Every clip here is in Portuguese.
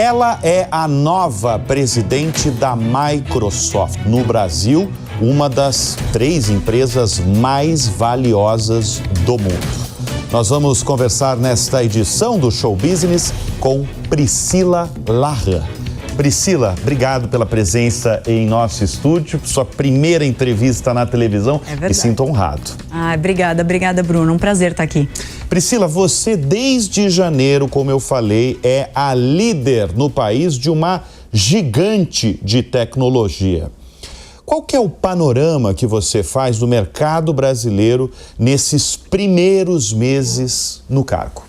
Ela é a nova presidente da Microsoft no Brasil, uma das 3 empresas mais valiosas do mundo. Nós vamos conversar nesta edição do Show Business com Priscila Larran. Priscila, obrigado pela presença em nosso estúdio, sua primeira entrevista na televisão. É verdade. Me sinto honrado. Obrigada, Bruno. Um prazer estar aqui. Priscila, você desde janeiro, como eu falei, é a líder no país de uma gigante de tecnologia. Qual que é o panorama que você faz do mercado brasileiro nesses primeiros meses no cargo?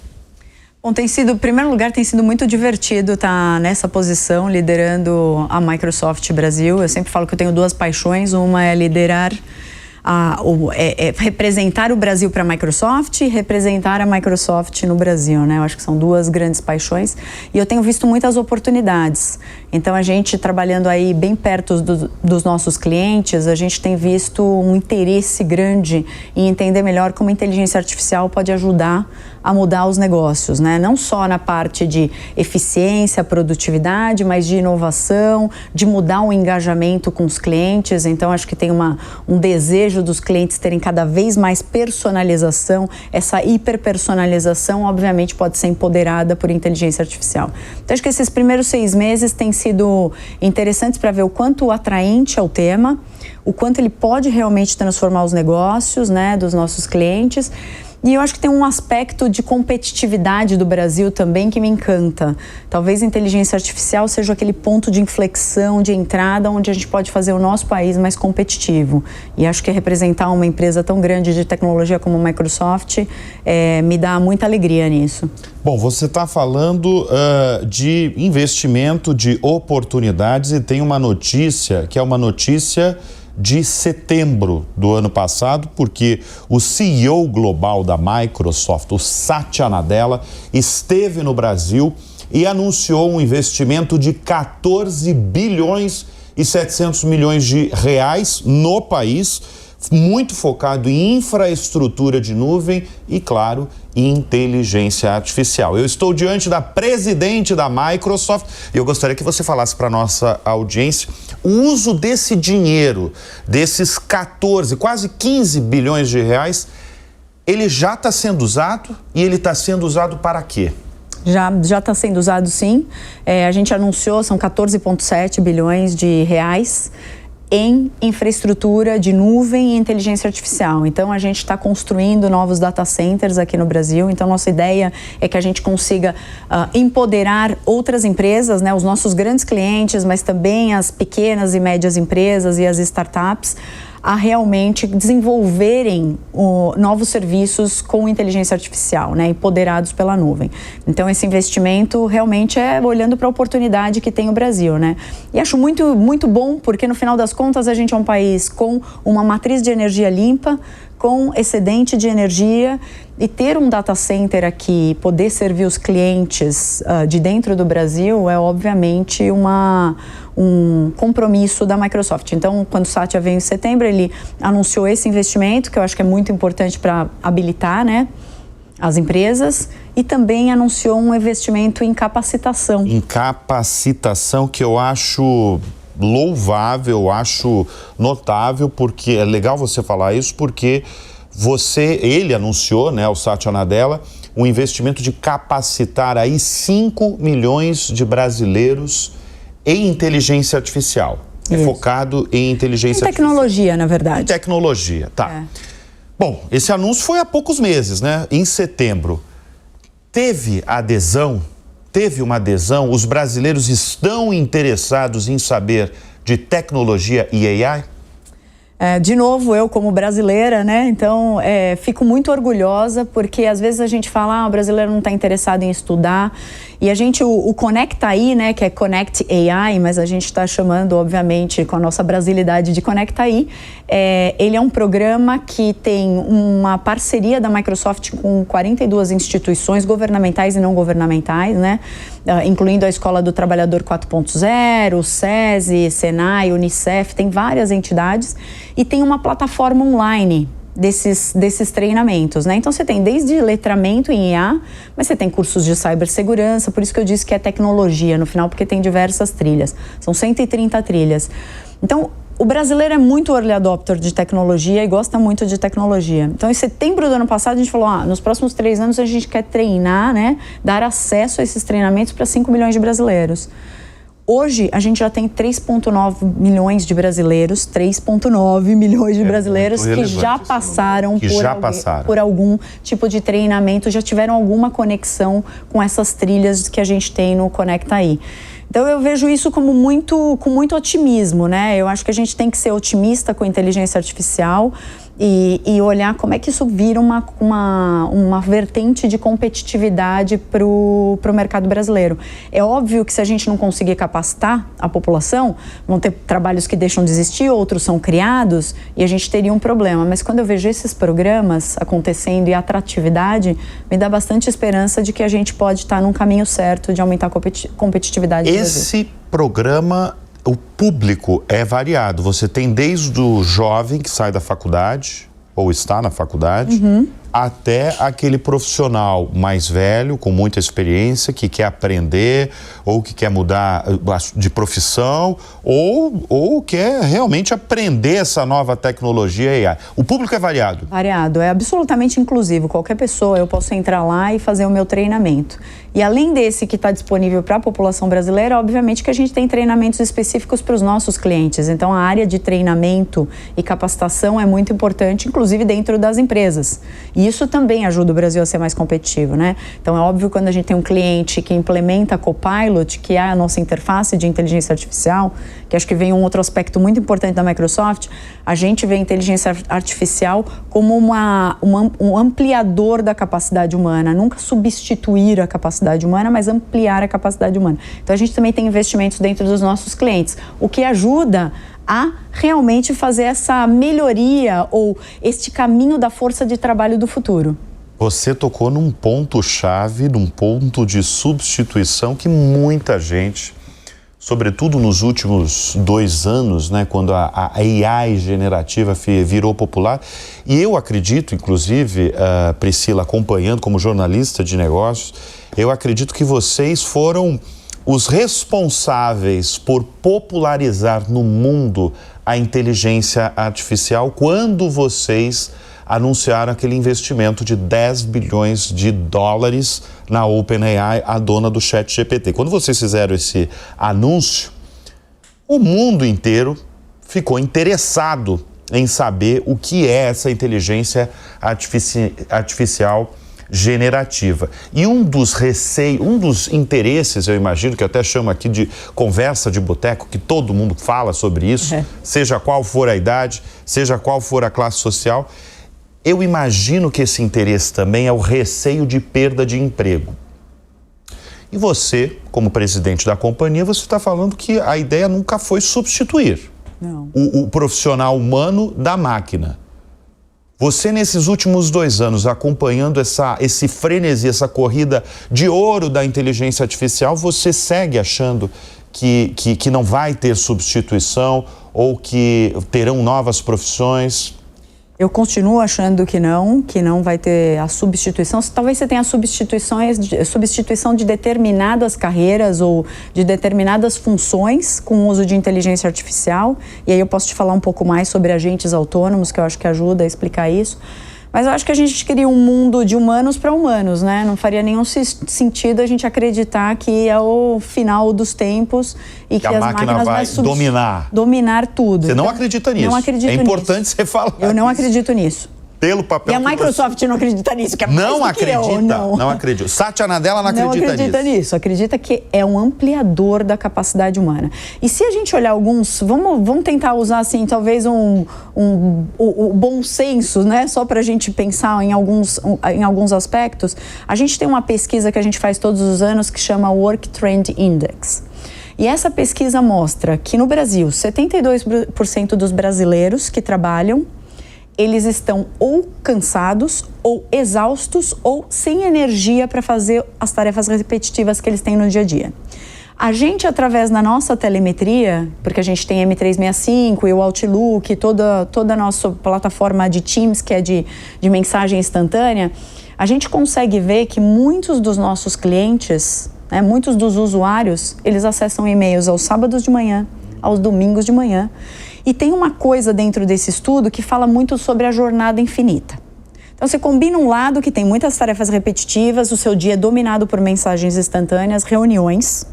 Bom, em primeiro lugar, tem sido muito divertido estar nessa posição, liderando a Microsoft Brasil. Eu sempre falo que eu tenho 2 paixões. Uma é liderar, representar o Brasil para a Microsoft e representar a Microsoft no Brasil, né? Eu acho que são 2 grandes paixões e eu tenho visto muitas oportunidades. Então, a gente trabalhando aí bem perto dos nossos clientes, a gente tem visto um interesse grande em entender melhor como a inteligência artificial pode ajudar a mudar os negócios, né? Não só na parte de eficiência, produtividade, mas de inovação, de mudar o engajamento com os clientes. Então, acho que tem um desejo dos clientes terem cada vez mais personalização. Essa hiperpersonalização, obviamente, pode ser empoderada por inteligência artificial. Então, acho que esses primeiros 6 meses têm sido interessantes para ver o quanto atraente é o tema, o quanto ele pode realmente transformar os negócios, né, dos nossos clientes. E eu acho que tem um aspecto de competitividade do Brasil também que me encanta. Talvez a inteligência artificial seja aquele ponto de inflexão, de entrada, onde a gente pode fazer o nosso país mais competitivo. E acho que representar uma empresa tão grande de tecnologia como a Microsoft me dá muita alegria nisso. Bom, você está falando de investimento, de oportunidades e tem uma notícia que é uma notícia de setembro do ano passado, porque o CEO global da Microsoft, o Satya Nadella, esteve no Brasil e anunciou um investimento de 14 bilhões e 700 milhões de reais no país, muito focado em infraestrutura de nuvem e, claro, inteligência artificial. Eu estou diante da presidente da Microsoft e eu gostaria que você falasse para a nossa audiência o uso desse dinheiro, desses 14, quase 15 bilhões de reais, ele já está sendo usado e ele está sendo usado para quê? Já está sendo usado, sim. A gente anunciou, são 14,7 bilhões de reais em infraestrutura de nuvem e inteligência artificial. Então, a gente está construindo novos data centers aqui no Brasil. Então, nossa ideia é que a gente consiga empoderar outras empresas, né, os nossos grandes clientes, mas também as pequenas e médias empresas e as startups, a realmente desenvolverem novos serviços com inteligência artificial, né, empoderados pela nuvem. Então, esse investimento realmente é olhando para a oportunidade que tem o Brasil, né? E acho muito, muito bom, porque no final das contas a gente é um país com uma matriz de energia limpa, com excedente de energia, e ter um data center aqui, poder servir os clientes de dentro do Brasil é obviamente um compromisso da Microsoft. Então, quando o Satya veio em setembro, ele anunciou esse investimento, que eu acho que é muito importante para habilitar, né, as empresas, e também anunciou um investimento em capacitação. Em capacitação, que eu acho louvável, acho notável, porque é legal você falar isso, porque ele anunciou, né, o Satya Nadella, um investimento de capacitar aí 5 milhões de brasileiros em inteligência artificial. É focado em inteligência artificial. Tecnologia, na verdade. Em tecnologia, tá. Bom, esse anúncio foi há poucos meses, né? Em setembro. Teve uma adesão? Os brasileiros estão interessados em saber de tecnologia e AI? De novo, eu como brasileira, né? Então, fico muito orgulhosa, porque às vezes a gente fala, o brasileiro não está interessado em estudar. E a gente, o Conecta AI, né, que é Connect AI, mas a gente está chamando, obviamente, com a nossa brasilidade de Conecta AI. Ele é um programa que tem uma parceria da Microsoft com 42 instituições governamentais e não governamentais, né? Incluindo a Escola do Trabalhador 4.0, o SESI, Senai, Unicef, tem várias entidades. E tem uma plataforma online desses treinamentos, né? Então você tem desde letramento em IA, mas você tem cursos de cibersegurança, por isso que eu disse que é tecnologia no final, porque tem diversas trilhas, são 130 trilhas. Então, o brasileiro é muito early adopter de tecnologia e gosta muito de tecnologia. Então, em setembro do ano passado, a gente falou, nos próximos 3 anos a gente quer treinar, né, dar acesso a esses treinamentos para 5 milhões de brasileiros. Hoje, a gente já tem 3,9 milhões de brasileiros, 3,9 milhões de brasileiros que já passaram por algum tipo de treinamento, já tiveram alguma conexão com essas trilhas que a gente tem no Conecta Aí. Então, eu vejo isso com muito otimismo, né? Eu acho que a gente tem que ser otimista com a inteligência artificial e olhar como é que isso vira uma vertente de competitividade para o mercado brasileiro. É óbvio que se a gente não conseguir capacitar a população, vão ter trabalhos que deixam de existir, outros são criados e a gente teria um problema. Mas quando eu vejo esses programas acontecendo e a atratividade, me dá bastante esperança de que a gente pode estar num caminho certo de aumentar a competitividade do Brasil. Esse programa, o público é variado. Você tem desde o jovem que sai da faculdade ou está na faculdade, até aquele profissional mais velho, com muita experiência, que quer aprender ou que quer mudar de profissão ou quer realmente aprender essa nova tecnologia AI. O público é variado? Variado, é absolutamente inclusivo. Qualquer pessoa, eu posso entrar lá e fazer o meu treinamento. E além desse que está disponível para a população brasileira, obviamente que a gente tem treinamentos específicos para os nossos clientes. Então, a área de treinamento e capacitação é muito importante, inclusive dentro das empresas. E isso também ajuda o Brasil a ser mais competitivo, né? Então, é óbvio quando a gente tem um cliente que implementa a Copilot, que é a nossa interface de inteligência artificial, que acho que vem um outro aspecto muito importante da Microsoft, a gente vê a inteligência artificial como um ampliador da capacidade humana, nunca substituir a capacidade humana, mas ampliar a capacidade humana. Então, a gente também tem investimentos dentro dos nossos clientes, o que ajuda a realmente fazer essa melhoria ou este caminho da força de trabalho do futuro. Você tocou num ponto-chave, num ponto de substituição que muita gente, sobretudo nos últimos 2 anos, né, quando a AI generativa virou popular, e eu acredito, inclusive, Priscila, acompanhando como jornalista de negócios, eu acredito que vocês foram os responsáveis por popularizar no mundo a inteligência artificial quando vocês anunciaram aquele investimento de $10 bilhões na OpenAI, a dona do ChatGPT. Quando vocês fizeram esse anúncio, o mundo inteiro ficou interessado em saber o que é essa inteligência artificial generativa. E um dos interesses, eu imagino, que eu até chamo aqui de conversa de boteco, que todo mundo fala sobre isso, seja qual for a idade, seja qual for a classe social, eu imagino que esse interesse também é o receio de perda de emprego. E você, como presidente da companhia, você está falando que a ideia nunca foi substituir o profissional humano da máquina. Você, nesses últimos 2 anos, acompanhando esse frenesi, essa corrida de ouro da inteligência artificial, você segue achando que não vai ter substituição ou que terão novas profissões? Eu continuo achando que não vai ter a substituição. Talvez você tenha a substituição de determinadas carreiras ou de determinadas funções com o uso de inteligência artificial. E aí eu posso te falar um pouco mais sobre agentes autônomos, que eu acho que ajuda a explicar isso. Mas eu acho que a gente queria um mundo de humanos para humanos, né? Não faria nenhum sentido a gente acreditar que é o final dos tempos e que a máquina vai dominar tudo. Você não acredita nisso? Não acredito nisso. É importante você falar. Eu não acredito nisso. Pelo papel e a Microsoft não acredita nisso, que é não mais do que acredita, eu. Não acredita. Satya Nadella não acredita nisso. Acredita que é um ampliador da capacidade humana. E se a gente olhar alguns, vamos tentar usar assim, talvez o bom senso, né? Só para a gente pensar em alguns aspectos. A gente tem uma pesquisa que a gente faz todos os anos que chama Work Trend Index. E essa pesquisa mostra que no Brasil, 72% dos brasileiros que trabalham, eles estão ou cansados, ou exaustos, ou sem energia para fazer as tarefas repetitivas que eles têm no dia a dia. A gente, através da nossa telemetria, porque a gente tem M365 e o Outlook, toda a nossa plataforma de Teams, que é de mensagem instantânea, a gente consegue ver que muitos dos nossos clientes, né, muitos dos usuários, eles acessam e-mails aos sábados de manhã, aos domingos de manhã. E tem uma coisa dentro desse estudo que fala muito sobre a jornada infinita. Então, você combina um lado que tem muitas tarefas repetitivas, o seu dia é dominado por mensagens instantâneas, reuniões,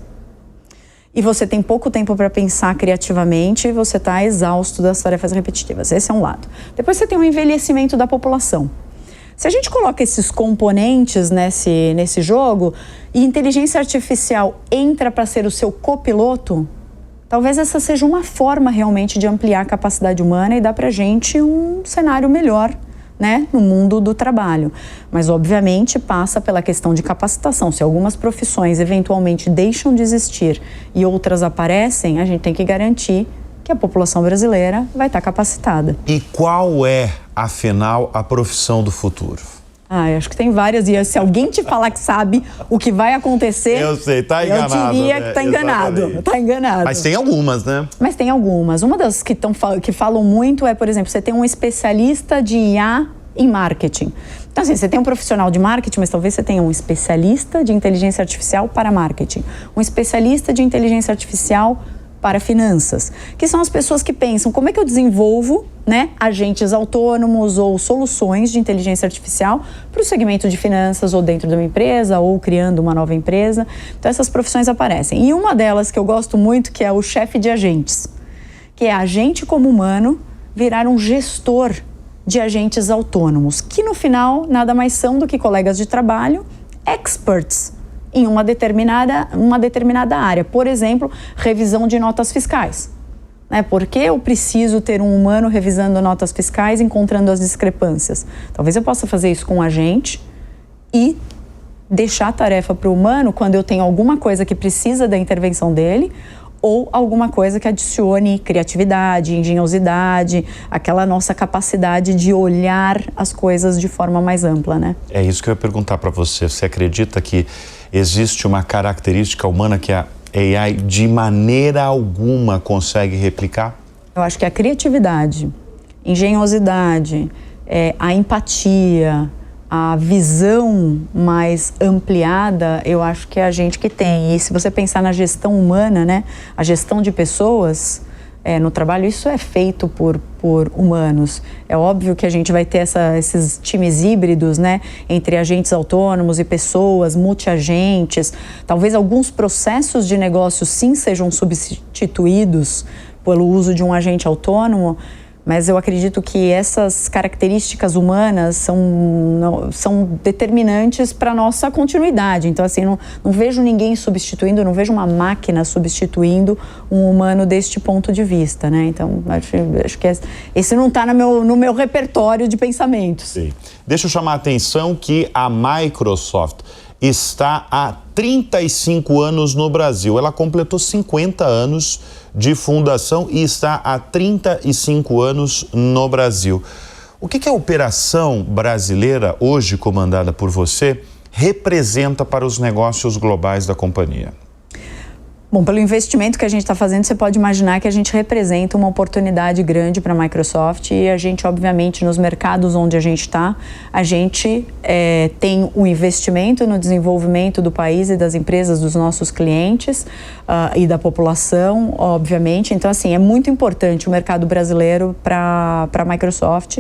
e você tem pouco tempo para pensar criativamente, você está exausto das tarefas repetitivas. Esse é um lado. Depois você tem o envelhecimento da população. Se a gente coloca esses componentes nesse jogo e inteligência artificial entra para ser o seu copiloto, talvez essa seja uma forma realmente de ampliar a capacidade humana e dar para a gente um cenário melhor, né, no mundo do trabalho. Mas, obviamente, passa pela questão de capacitação. Se algumas profissões eventualmente deixam de existir e outras aparecem, a gente tem que garantir que a população brasileira vai estar capacitada. E qual é, afinal, a profissão do futuro? Eu acho que tem várias, e se alguém te falar que sabe o que vai acontecer... Eu sei, tá enganado. Eu diria que tá enganado, tá enganado. Mas tem algumas, né? Mas tem algumas. Uma das que falam muito é, por exemplo, você tem um especialista de IA em marketing. Então, assim, você tem um profissional de marketing, mas talvez você tenha um especialista de inteligência artificial para marketing, um especialista de inteligência artificial para finanças, que são as pessoas que pensam como é que eu desenvolvo, né, agentes autônomos ou soluções de inteligência artificial para o segmento de finanças ou dentro de uma empresa ou criando uma nova empresa. Então essas profissões aparecem. E uma delas que eu gosto muito, que é o chefe de agentes, que é agente como humano virar um gestor de agentes autônomos, que no final nada mais são do que colegas de trabalho, experts em uma determinada área. Por exemplo, revisão de notas fiscais. Né? Por que eu preciso ter um humano revisando notas fiscais, encontrando as discrepâncias? Talvez eu possa fazer isso com um agente e deixar a tarefa para o humano quando eu tenho alguma coisa que precisa da intervenção dele ou alguma coisa que adicione criatividade, engenhosidade, aquela nossa capacidade de olhar as coisas de forma mais ampla, né? É isso que eu ia perguntar para você. Você acredita que existe uma característica humana que a AI de maneira alguma consegue replicar? Eu acho que a criatividade, engenhosidade, a empatia, a visão mais ampliada, eu acho que é a gente que tem. E se você pensar na gestão humana, né, a gestão de pessoas no trabalho, isso é feito por humanos. É óbvio que a gente vai ter esses times híbridos, né, entre agentes autônomos e pessoas, multiagentes. Talvez alguns processos de negócio sim sejam substituídos pelo uso de um agente autônomo, mas eu acredito que essas características humanas são determinantes para a nossa continuidade. Então, assim, não vejo ninguém substituindo, não vejo uma máquina substituindo um humano deste ponto de vista, né? Então, acho que esse não está no meu repertório de pensamentos. Sim. Deixa eu chamar a atenção que a Microsoft está há 35 anos no Brasil. Ela completou 50 anos de fundação e está há 35 anos no Brasil. O que a operação brasileira, hoje comandada por você, representa para os negócios globais da companhia? Bom, pelo investimento que a gente está fazendo, você pode imaginar que a gente representa uma oportunidade grande para a Microsoft e a gente, obviamente, nos mercados onde a gente está, a gente tem um investimento no desenvolvimento do país e das empresas dos nossos clientes e da população, obviamente. Então, assim, é muito importante o mercado brasileiro para a Microsoft.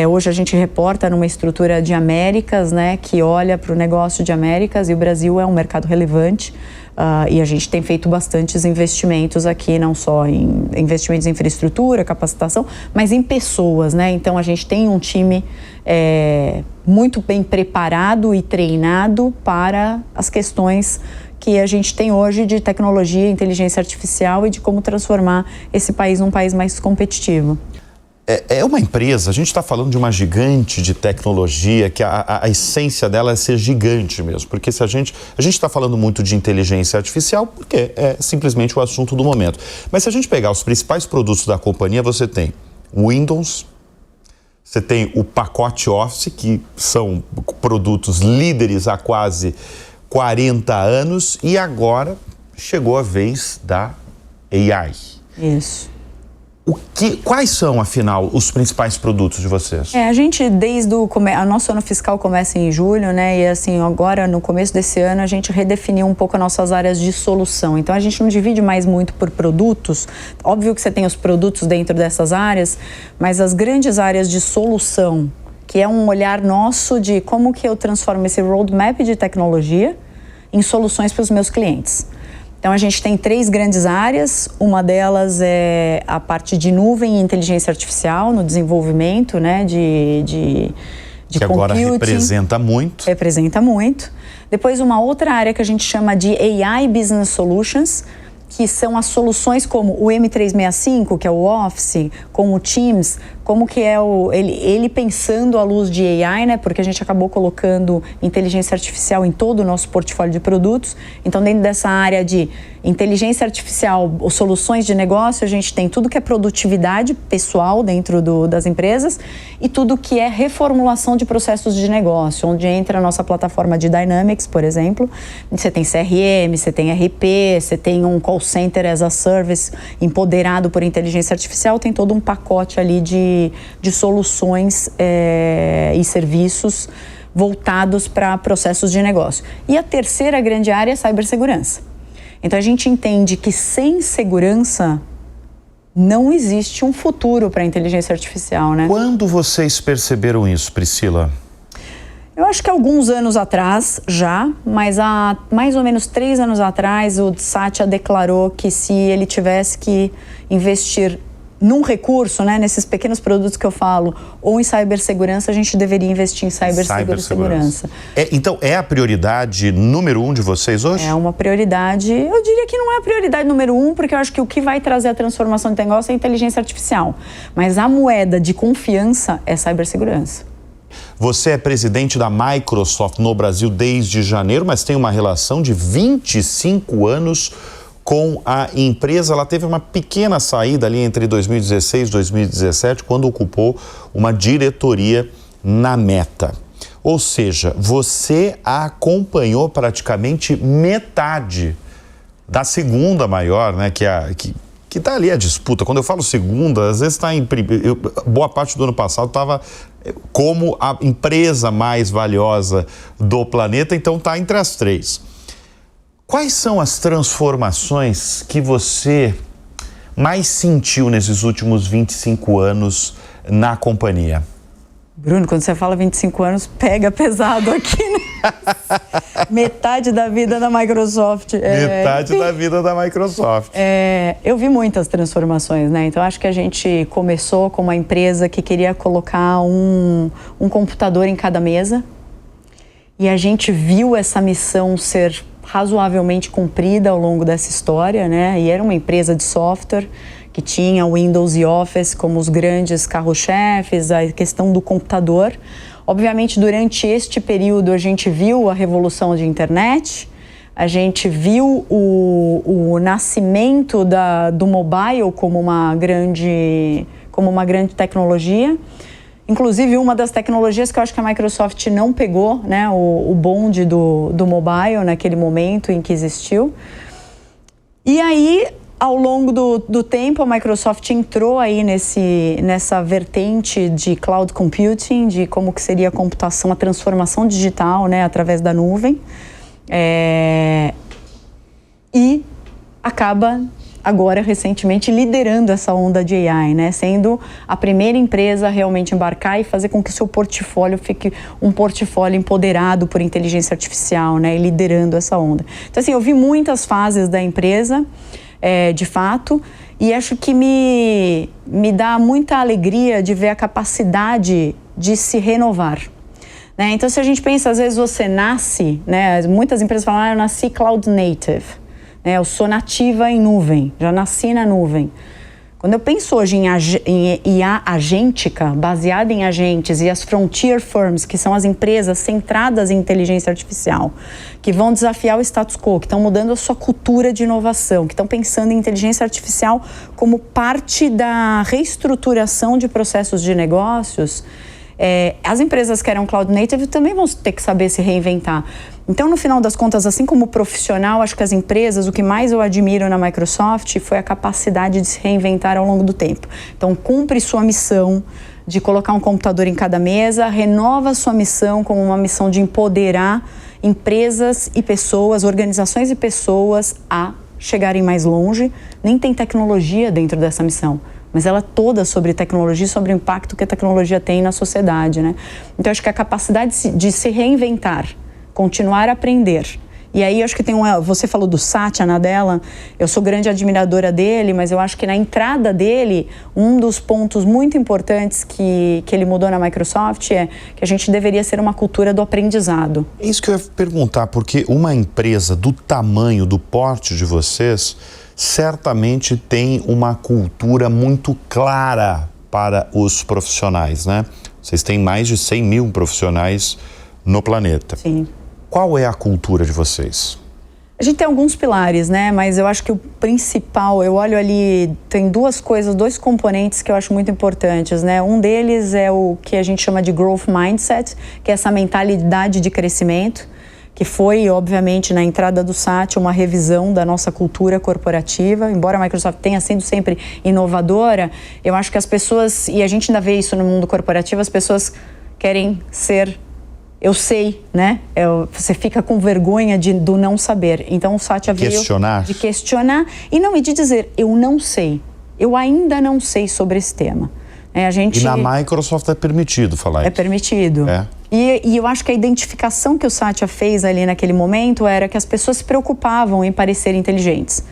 Hoje a gente reporta numa estrutura de Américas, né, que olha para o negócio de Américas, e o Brasil é um mercado relevante. E a gente tem feito bastantes investimentos aqui, não só em investimentos em infraestrutura, capacitação, mas em pessoas, né? Então a gente tem um time muito bem preparado e treinado para as questões que a gente tem hoje de tecnologia, inteligência artificial e de como transformar esse país num país mais competitivo. É uma empresa, a gente está falando de uma gigante de tecnologia, que a essência dela é ser gigante mesmo, porque se a gente está falando muito de inteligência artificial, porque é simplesmente o assunto do momento. Mas se a gente pegar os principais produtos da companhia, você tem Windows, você tem o pacote Office, que são produtos líderes há quase 40 anos, e agora chegou a vez da AI. Isso. Quais são, afinal, os principais produtos de vocês? A gente, desde o nosso ano fiscal começa em julho, né? E assim, agora, no começo desse ano, a gente redefiniu um pouco as nossas áreas de solução. Então, a gente não divide mais muito por produtos. Óbvio que você tem os produtos dentro dessas áreas, mas as grandes áreas de solução, que é um olhar nosso de como que eu transformo esse roadmap de tecnologia em soluções para os meus clientes. Então, a gente tem 3 grandes áreas. Uma delas é a parte de nuvem e inteligência artificial no desenvolvimento, né, de que agora representa muito. Representa muito. Depois, uma outra área que a gente chama de AI Business Solutions, que são as soluções como o M365, que é o Office, como o Teams, como que é ele pensando à luz de AI, né? Porque a gente acabou colocando inteligência artificial em todo o nosso portfólio de produtos. Então, dentro dessa área de inteligência artificial, ou soluções de negócio, a gente tem tudo que é produtividade pessoal dentro das empresas e tudo que é reformulação de processos de negócio, onde entra a nossa plataforma de Dynamics, por exemplo. Você tem CRM, você tem RP, você tem um call center as a service empoderado por inteligência artificial, tem todo um pacote ali de soluções e serviços voltados para processos de negócio. E a terceira grande área é cibersegurança. Então, a gente entende que sem segurança não existe um futuro para a inteligência artificial, né? Quando vocês perceberam isso, Priscila? Eu acho que alguns anos atrás já, mas há mais ou menos 3 anos atrás, o Satya declarou que se ele tivesse que investir num recurso, né, nesses pequenos produtos que eu falo, ou em cibersegurança, a gente deveria investir em cibersegurança. Então, é a prioridade número 1 de vocês hoje? É uma prioridade, eu diria que não é a prioridade número 1, porque eu acho que o que vai trazer a transformação de negócio é a inteligência artificial. Mas a moeda de confiança é cibersegurança. Você é presidente da Microsoft no Brasil desde janeiro, mas tem uma relação de 25 anos com a empresa. Ela teve uma pequena saída ali entre 2016 e 2017, quando ocupou uma diretoria na Meta. Ou seja, você acompanhou praticamente metade da segunda maior, né, que está ali a disputa. Quando eu falo segunda, às vezes está em... boa parte do ano passado estava como a empresa mais valiosa do planeta, então está entre as 3. Quais são as transformações que você mais sentiu nesses últimos 25 anos na companhia? Bruno, quando você fala 25 anos, pega pesado aqui, né? Metade da vida da Microsoft. Metade da vida da Microsoft. Eu vi muitas transformações, né? Então, acho que a gente começou com uma empresa que queria colocar um computador em cada mesa. E a gente viu essa missão ser razoavelmente cumprida ao longo dessa história, né? E era uma empresa de software que tinha Windows e Office como os grandes carro-chefes, a questão do computador. Obviamente, durante este período, a gente viu a revolução de internet, a gente viu o nascimento do mobile como uma grande tecnologia. Inclusive, uma das tecnologias que eu acho que a Microsoft não pegou, né, o bonde do mobile naquele momento em que existiu. E aí, ao longo do tempo, a Microsoft entrou aí nessa vertente de cloud computing, de como que seria a computação, a transformação digital, né, através da nuvem. E acaba agora, recentemente, liderando essa onda de AI, né? Sendo a primeira empresa a realmente embarcar e fazer com que o seu portfólio fique um portfólio empoderado por inteligência artificial, né? E liderando essa onda. Então, assim, eu vi muitas fases da empresa, de fato, e acho que me dá muita alegria de ver a capacidade de se renovar. Né? Então, se a gente pensa, às vezes você nasce, né? Muitas empresas falam, eu nasci cloud native. Eu sou nativa em nuvem, já nasci na nuvem. Quando eu penso hoje em IA agêntica, baseada em agentes, e as frontier firms, que são as empresas centradas em inteligência artificial, que vão desafiar o status quo, que estão mudando a sua cultura de inovação, que estão pensando em inteligência artificial como parte da reestruturação de processos de negócios, As empresas que eram cloud native também vão ter que saber se reinventar. Então, no final das contas, assim como profissional, acho que as empresas, o que mais eu admiro na Microsoft foi a capacidade de se reinventar ao longo do tempo. Então, cumpre sua missão de colocar um computador em cada mesa, renova sua missão como uma missão de empoderar empresas e pessoas, organizações e pessoas a chegarem mais longe. Nem tem tecnologia dentro dessa missão, mas ela é toda sobre tecnologia, sobre o impacto que a tecnologia tem na sociedade, né? Então, acho que a capacidade de se reinventar, continuar a aprender. E aí, acho que você falou do Satya Nadella, eu sou grande admiradora dele, mas eu acho que na entrada dele, um dos pontos muito importantes que ele mudou na Microsoft é que a gente deveria ser uma cultura do aprendizado. É isso que eu ia perguntar, porque uma empresa do tamanho, do porte de vocês, certamente tem uma cultura muito clara para os profissionais, né? Vocês têm mais de 100 mil profissionais no planeta. Sim. Qual é a cultura de vocês? A gente tem alguns pilares, né? Mas eu acho que o principal, eu olho ali, tem duas coisas, dois componentes que eu acho muito importantes, né? Um deles é o que a gente chama de growth mindset, que é essa mentalidade de crescimento, que foi, obviamente, na entrada do Satya, uma revisão da nossa cultura corporativa. Embora a Microsoft tenha sido sempre inovadora, eu acho que as pessoas, e a gente ainda vê isso no mundo corporativo, as pessoas querem ser... Eu sei, né? Você fica com vergonha do não saber. Então o Satya veio de questionar e de dizer, eu não sei. Eu ainda não sei sobre esse tema. E na Microsoft é permitido falar isso? É permitido. E eu acho que a identificação que o Satya fez ali naquele momento era que as pessoas se preocupavam em parecer inteligentes.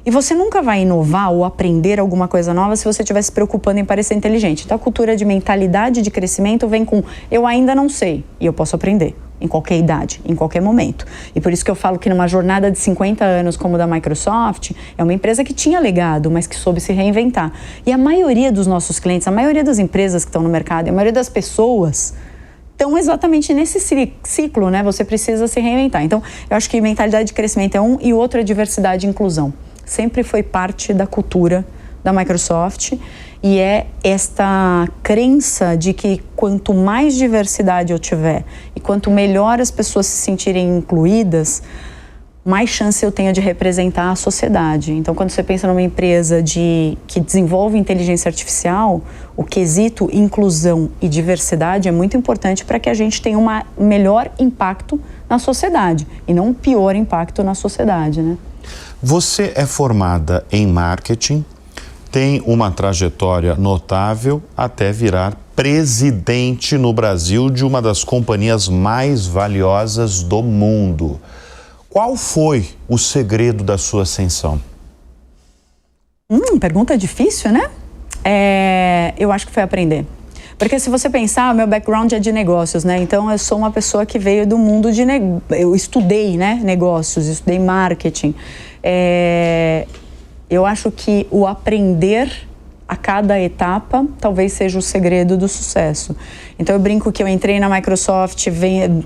E você nunca vai inovar ou aprender alguma coisa nova se você estiver se preocupando em parecer inteligente. Então, a cultura de mentalidade de crescimento vem com eu ainda não sei e eu posso aprender em qualquer idade, em qualquer momento. E por isso que eu falo que numa jornada de 50 anos como a da Microsoft, é uma empresa que tinha legado, mas que soube se reinventar. E a maioria dos nossos clientes, a maioria das empresas que estão no mercado, a maioria das pessoas estão exatamente nesse ciclo, né? Você precisa se reinventar. Então, eu acho que mentalidade de crescimento é um e outro é diversidade e inclusão. Sempre foi parte da cultura da Microsoft e é esta crença de que quanto mais diversidade eu tiver e quanto melhor as pessoas se sentirem incluídas, mais chance eu tenho de representar a sociedade. Então, quando você pensa numa empresa que desenvolve inteligência artificial, o quesito inclusão e diversidade é muito importante para que a gente tenha um melhor impacto na sociedade e não um pior impacto na sociedade, né? Você é formada em marketing, tem uma trajetória notável até virar presidente no Brasil de uma das companhias mais valiosas do mundo. Qual foi o segredo da sua ascensão? Pergunta difícil, né? Eu acho que foi aprender. Porque se você pensar, o meu background é de negócios, né? Então, eu sou uma pessoa que veio do mundo de negócios. Eu estudei, né, negócios, estudei marketing. Eu acho que o aprender a cada etapa talvez seja o segredo do sucesso. Então eu brinco que eu entrei na Microsoft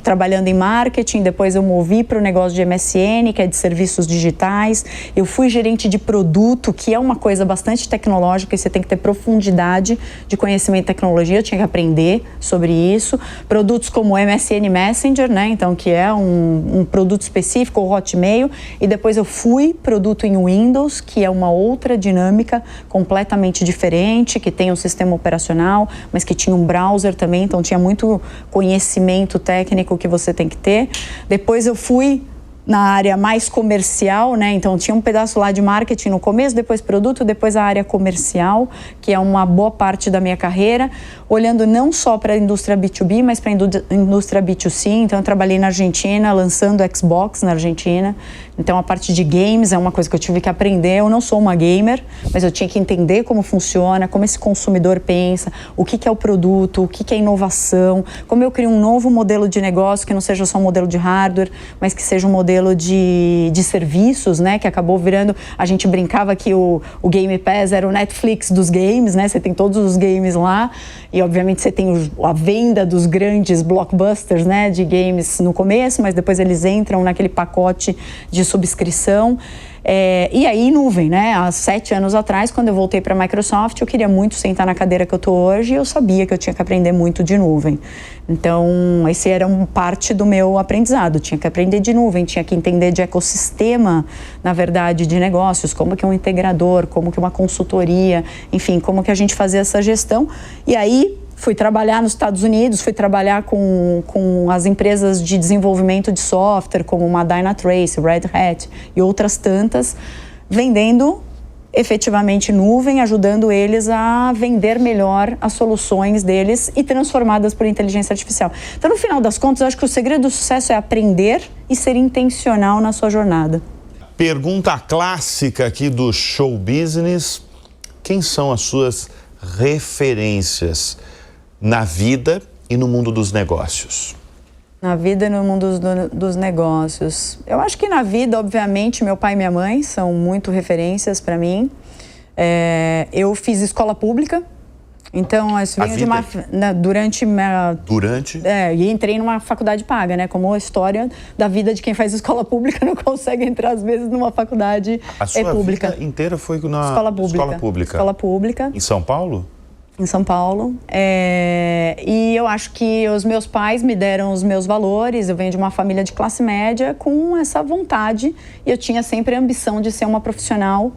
trabalhando em marketing, depois eu movi para o negócio de MSN, que é de serviços digitais. Eu fui gerente de produto, que é uma coisa bastante tecnológica e você tem que ter profundidade de conhecimento de tecnologia, eu tinha que aprender sobre isso. Produtos como o MSN Messenger, né? Então, que é um produto específico, o Hotmail. E depois eu fui produto em Windows, que é uma outra dinâmica completamente diferente, que tem um sistema operacional, mas que tinha um browser também, então tinha muito conhecimento técnico que você tem que ter. Depois eu fui na área mais comercial, né? Então tinha um pedaço lá de marketing no começo, depois produto, depois a área comercial, que é uma boa parte da minha carreira, olhando não só para a indústria B2B, mas para a indústria B2C. Então eu trabalhei na Argentina, lançando Xbox na Argentina. Então a parte de games é uma coisa que eu tive que aprender. Eu não sou uma gamer, mas eu tinha que entender como funciona, como esse consumidor pensa, o que é o produto, o que é inovação, como eu crio um novo modelo de negócio que não seja só um modelo de hardware, mas que seja um modelo de serviços, né? Que acabou virando, a gente brincava que o Game Pass era o Netflix dos games, né? Você tem todos os games lá e obviamente você tem a venda dos grandes blockbusters, né? De games no começo, mas depois eles entram naquele pacote de subscrição. E aí, nuvem, né? Há 7 anos atrás, quando eu voltei para a Microsoft, eu queria muito sentar na cadeira que eu estou hoje e eu sabia que eu tinha que aprender muito de nuvem. Então, esse era parte do meu aprendizado. Tinha que aprender de nuvem, tinha que entender de ecossistema, na verdade, de negócios, como que um integrador, como que uma consultoria, enfim, como que a gente fazia essa gestão. E aí, fui trabalhar nos Estados Unidos, fui trabalhar com as empresas de desenvolvimento de software, como uma Dynatrace, Red Hat e outras tantas, vendendo efetivamente nuvem, ajudando eles a vender melhor as soluções deles e transformadas por inteligência artificial. Então, no final das contas, eu acho que o segredo do sucesso é aprender e ser intencional na sua jornada. Pergunta clássica aqui do show business: quem são as suas referências na vida e no mundo dos negócios? Na vida e no mundo dos negócios. Eu acho que na vida, obviamente, meu pai e minha mãe são muito referências para mim. Eu fiz escola pública, então eu venho de uma... Durante? E entrei numa faculdade paga, né? Como a história da vida de quem faz escola pública não consegue entrar, às vezes, numa faculdade pública. A sua vida inteira foi na escola pública. Escola pública. Em São Paulo? Em São Paulo, e eu acho que os meus pais me deram os meus valores. Eu venho de uma família de classe média com essa vontade, e eu tinha sempre a ambição de ser uma profissional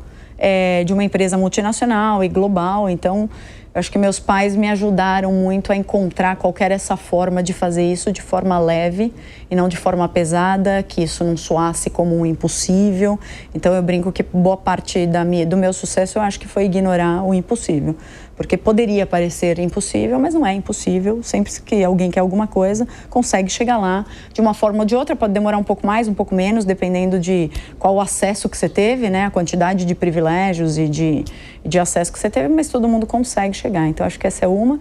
de uma empresa multinacional e global. Então, eu acho que meus pais me ajudaram muito a encontrar qual era essa forma de fazer isso de forma leve e não de forma pesada, que isso não soasse como um impossível. Então, eu brinco que boa parte do meu sucesso eu acho que foi ignorar o impossível. Porque poderia parecer impossível, mas não é impossível. Sempre que alguém quer alguma coisa, consegue chegar lá de uma forma ou de outra. Pode demorar um pouco mais, um pouco menos, dependendo de qual o acesso que você teve, né? A quantidade de privilégios e de acesso que você teve, mas todo mundo consegue chegar. Então, acho que essa é uma.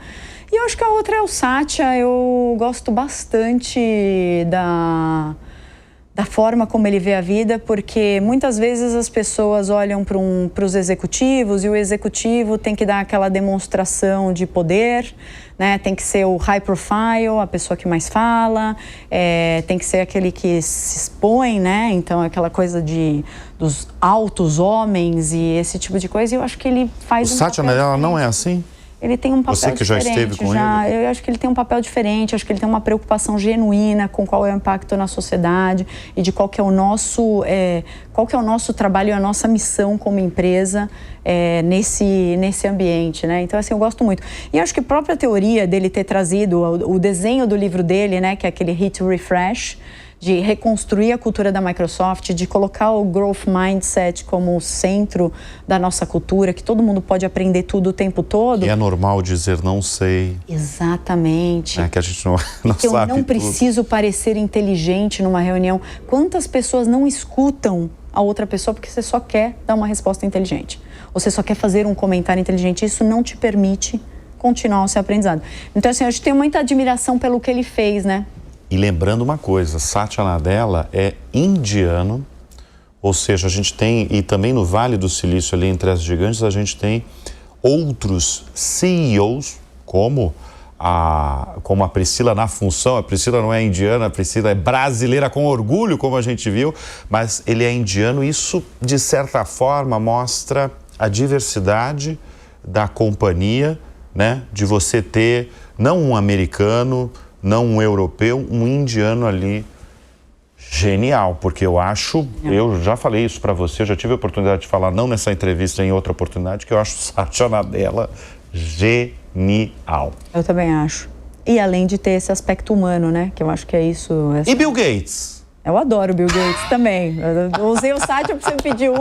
E eu acho que a outra é o Satya. Eu gosto bastante da forma como ele vê a vida, porque muitas vezes as pessoas olham para os executivos e o executivo tem que dar aquela demonstração de poder, né? Tem que ser o high profile, a pessoa que mais fala, tem que ser aquele que se expõe, né? Então, aquela coisa dos altos homens e esse tipo de coisa. E eu acho que ele faz o Satya Nadella não é assim? Ele tem um papel diferente. Você que já esteve com ele? Eu acho que ele tem um papel diferente, acho que ele tem uma preocupação genuína com qual é o impacto na sociedade e de qual que é o nosso trabalho e a nossa missão como empresa nesse ambiente, né? Então, assim, eu gosto muito. E acho que a própria teoria dele ter trazido o desenho do livro dele, né, que é aquele Hit Refresh, de reconstruir a cultura da Microsoft, de colocar o Growth Mindset como o centro da nossa cultura, que todo mundo pode aprender tudo o tempo todo. E é normal dizer não sei. Exatamente. Que a gente não que sabe eu não preciso parecer inteligente numa reunião. Quantas pessoas não escutam a outra pessoa porque você só quer dar uma resposta inteligente? Ou você só quer fazer um comentário inteligente? Isso não te permite continuar o seu aprendizado. Então, assim, a gente tem muita admiração pelo que ele fez, né? E lembrando uma coisa, Satya Nadella é indiano, ou seja, a gente tem, e também no Vale do Silício, ali entre as gigantes, a gente tem outros CEOs, como a Priscila na função. A Priscila não é indiana, a Priscila é brasileira com orgulho, como a gente viu, mas ele é indiano. Isso, de certa forma, mostra a diversidade da companhia, né? De você ter, não um americano, não um europeu, um indiano ali genial, porque eu já falei isso para você, eu já tive a oportunidade de falar, não nessa entrevista, em outra oportunidade, que eu acho Satya Nadella genial. Eu também acho. E além de ter esse aspecto humano, né, que eu acho que é isso. E Bill Gates? Eu adoro o Bill Gates também. Eu usei o Satya para você pedir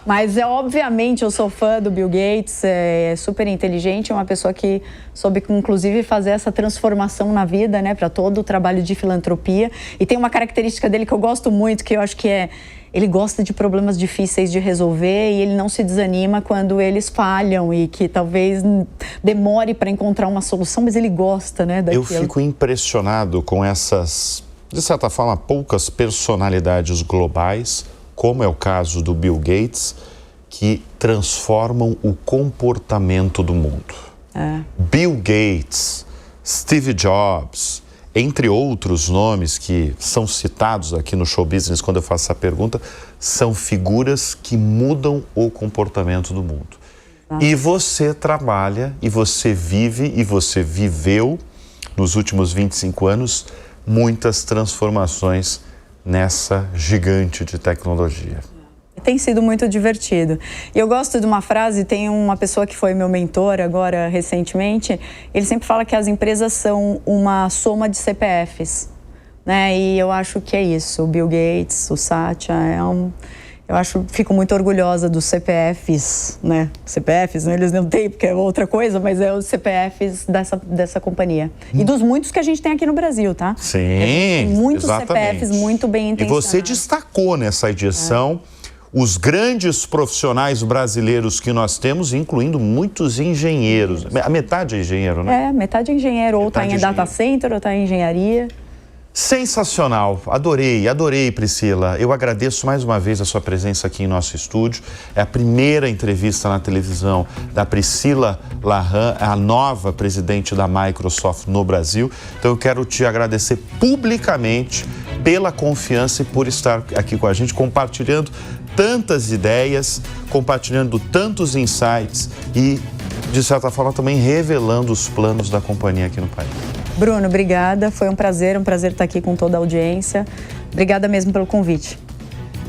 mas obviamente eu sou fã do Bill Gates, é super inteligente, é uma pessoa que soube, inclusive, fazer essa transformação na vida, né, para todo o trabalho de filantropia. E tem uma característica dele que eu gosto muito, que eu acho que ele gosta de problemas difíceis de resolver e ele não se desanima quando eles falham e que talvez demore para encontrar uma solução, mas ele gosta, né, daquilo. Eu fico impressionado com essas, de certa forma, poucas personalidades globais, como é o caso do Bill Gates, que transformam o comportamento do mundo. Bill Gates, Steve Jobs, entre outros nomes que são citados aqui no Show Business quando eu faço essa pergunta, são figuras que mudam o comportamento do mundo. E você trabalha, e você vive, e você viveu nos últimos 25 anos muitas transformações nessa gigante de tecnologia. Tem sido muito divertido. E eu gosto de uma frase, tem uma pessoa que foi meu mentor agora recentemente, ele sempre fala que as empresas são uma soma de CPFs, né? E eu acho que é isso. O Bill Gates, o Satya, fico muito orgulhosa dos CPFs, né? CPFs, né? Eles não têm, porque é outra coisa, mas é os CPFs dessa companhia. E dos muitos que a gente tem aqui no Brasil, tá? Sim, muitos exatamente. CPFs muito bem intencionados. E você destacou nessa edição os grandes profissionais brasileiros que nós temos, incluindo muitos engenheiros. A metade é engenheiro, né? Metade é engenheiro, ou está em data center, ou está em engenharia. Sensacional, adorei, Priscila. Eu agradeço mais uma vez a sua presença aqui em nosso estúdio. É a primeira entrevista na televisão da Priscila Laham, a nova presidente da Microsoft no Brasil. Então eu quero te agradecer publicamente pela confiança e por estar aqui com a gente, compartilhando tantas ideias, compartilhando tantos insights e, de certa forma, também revelando os planos da companhia aqui no país. Bruno, obrigada. Foi um prazer estar aqui com toda a audiência. Obrigada mesmo pelo convite.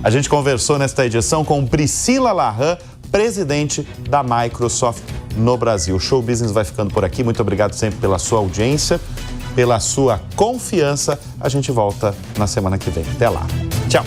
A gente conversou nesta edição com Priscila Laham, presidente da Microsoft no Brasil. O Show Business vai ficando por aqui. Muito obrigado sempre pela sua audiência, pela sua confiança. A gente volta na semana que vem. Até lá. Tchau.